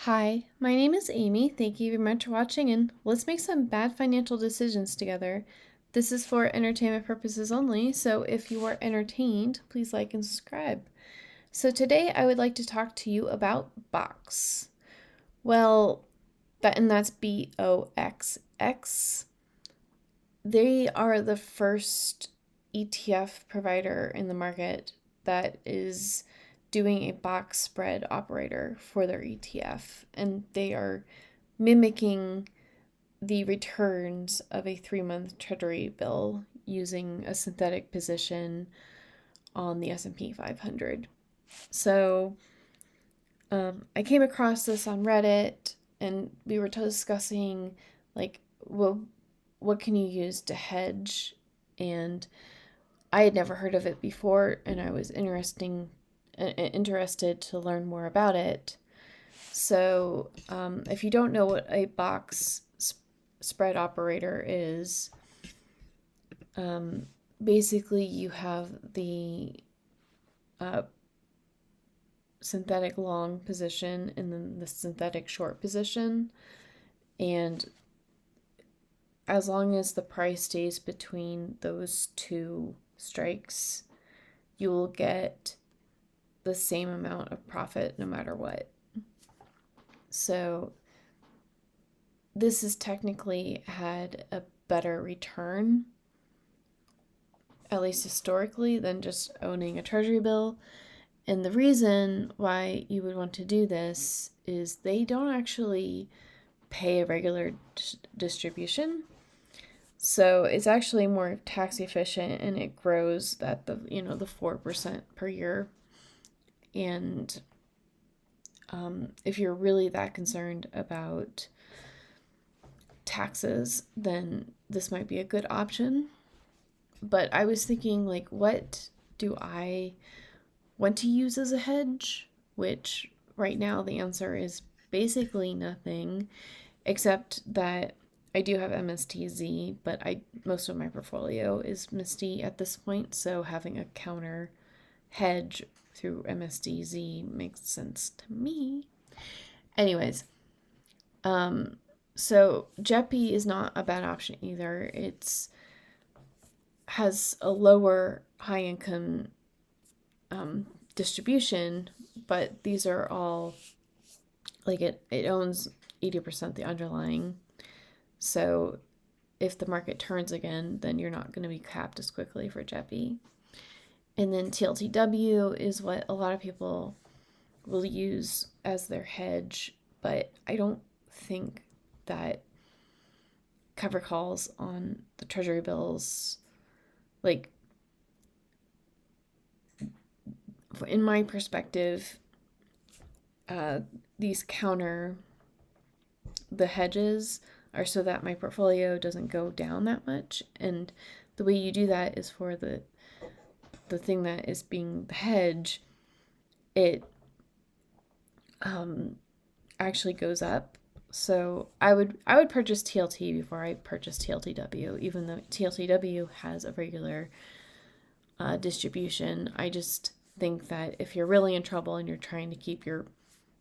Hi, my name is Amy. Thank you very much for watching, and let's make some bad financial decisions together. This is for entertainment purposes only, so if you are entertained, please like and subscribe. So today I would like to talk to you about BOXX. Well, that's BOXX. They are the first ETF provider in the market that is doing a box spread operator for their ETF, and they are mimicking the returns of a 3-month treasury bill using a synthetic position on the S&P 500. So I came across this on Reddit, and we were discussing like, well, what can you use to hedge? And I had never heard of it before, and I was interested to learn more about it. So, if you don't know what a box spread operator is, basically you have the synthetic long position and then the synthetic short position, and as long as the price stays between those two strikes, you will get the same amount of profit no matter what. So this has technically had a better return, at least historically, than just owning a treasury bill. And the reason why you would want to do this is they don't actually pay a regular distribution. So it's actually more tax efficient, and it grows at the 4% per year. And if you're really that concerned about taxes, then this might be a good option. But I was thinking, like, what do I want to use as a hedge? Which right now the answer is basically nothing, except that I do have MSTZ, but most of my portfolio is MISTY at this point, so having a counter hedge through MSTZ makes sense to me. Anyways, so JEPI is not a bad option either. It's has a lower high income distribution, but these are all like it owns 80% the underlying. So if the market turns again, then you're not going to be capped as quickly for JEPI. And then TLTW is what a lot of people will use as their hedge, but I don't think that cover calls on the treasury bills, like, in my perspective, these counter the hedges are so that my portfolio doesn't go down that much. And the way you do that is for the thing that is being the hedge, it actually goes up. So I would purchase TLT before I purchase TLTW, even though TLTW has a regular distribution. I just think that if you're really in trouble and you're trying to keep your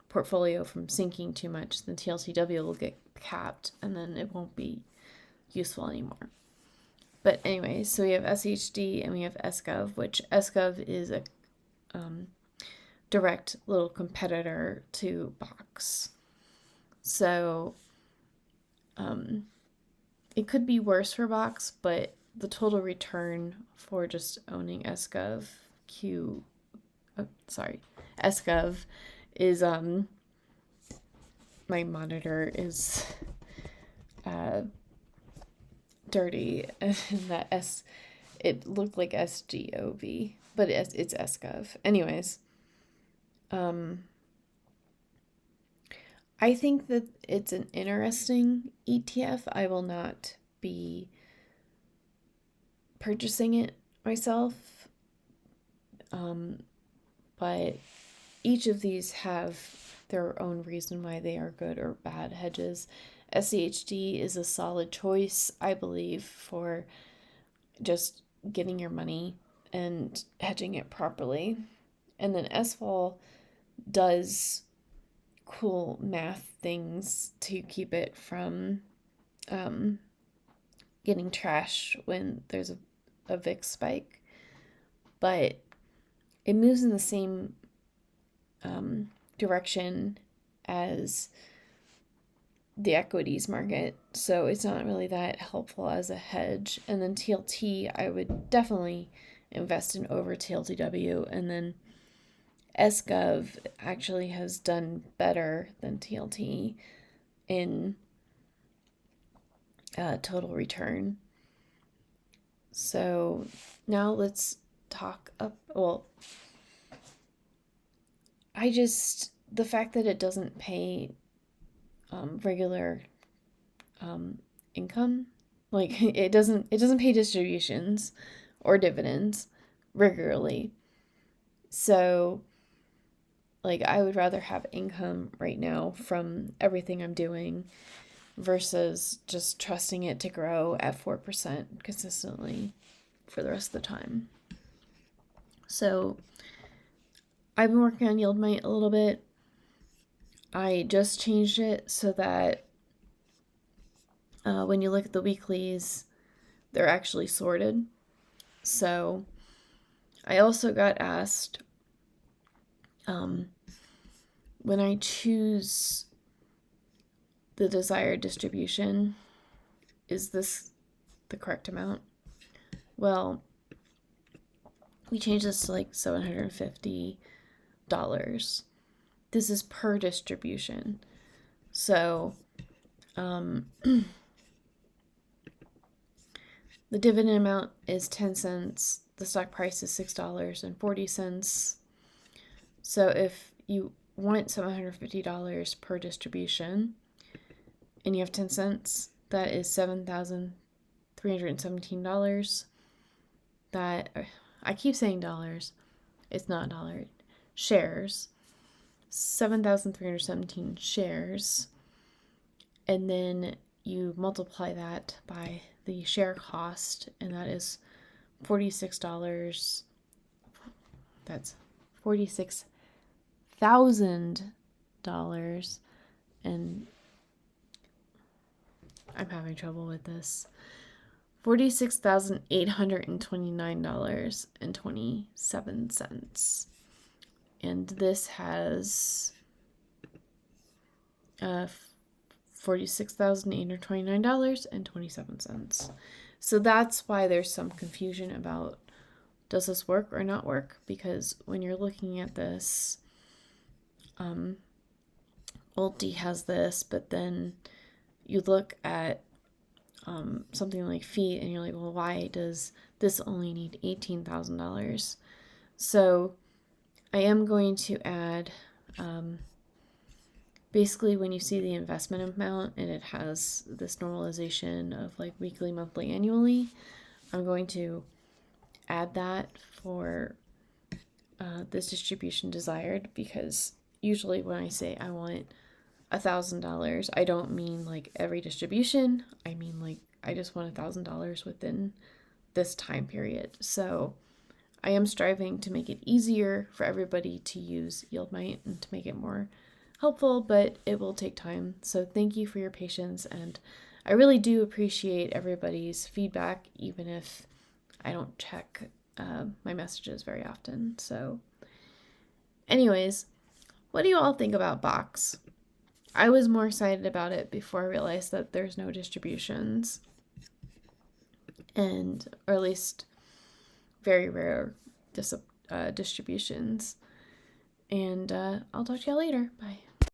portfolio from sinking too much, then TLTW will get capped, and then it won't be useful anymore. But anyway, so we have SHD and we have SGov, which SGov is a direct little competitor to BOXX. So it could be worse for BOXX, but the total return for just owning SGov is my monitor is dirty, and that it looked like SGOV, but it's SGov. Anyways, I think that it's an interesting ETF. I will not be purchasing it myself, but each of these have their own reason why they are good or bad hedges. SCHD is a solid choice, I believe, for just getting your money and hedging it properly. And then SVOL does cool math things to keep it from getting trash when there's a VIX spike. But it moves in the same direction as the equities market, so it's not really that helpful as a hedge. And then TLT, I would definitely invest in over TLTW, and then SGov actually has done better than TLT in total return. So now let's talk up. Well, the fact that it doesn't pay regular income, like it doesn't pay distributions or dividends regularly. So like I would rather have income right now from everything I'm doing versus just trusting it to grow at 4% consistently for the rest of the time. So I've been working on YieldMight a little bit. I just changed it so that when you look at the weeklies, they're actually sorted. So I also got asked when I choose the desired distribution, is this the correct amount? Well, we changed this to like $750. This is per distribution. So the dividend amount is 10 cents. The stock price is $6.40. So if you want $750 per distribution and you have 10 cents, that is $7,317. That, I keep saying dollars, it's not dollar, shares. 7,317 shares. And then you multiply that by the share cost, and that is $46. That's $46,000, and I'm having trouble with this. $46,829.27. And this has $46,829.27. So that's why there's some confusion about, does this work or not work? Because when you're looking at this, Ulti has this, but then you look at something like feet and you're like, well, why does this only need $18,000? So I am going to add, basically when you see the investment amount and it has this normalization of like weekly, monthly, annually, I'm going to add that for this distribution desired, because usually when I say I want $1,000, I don't mean like every distribution. I mean like I just want $1,000 within this time period. So I am striving to make it easier for everybody to use YieldMight and to make it more helpful, but it will take time. So thank you for your patience, and I really do appreciate everybody's feedback, even if I don't check my messages very often. So anyways, what do you all think about BOXX? I was more excited about it before I realized that there's no distributions, and or at least very rare distributions. And I'll talk to y'all later. Bye.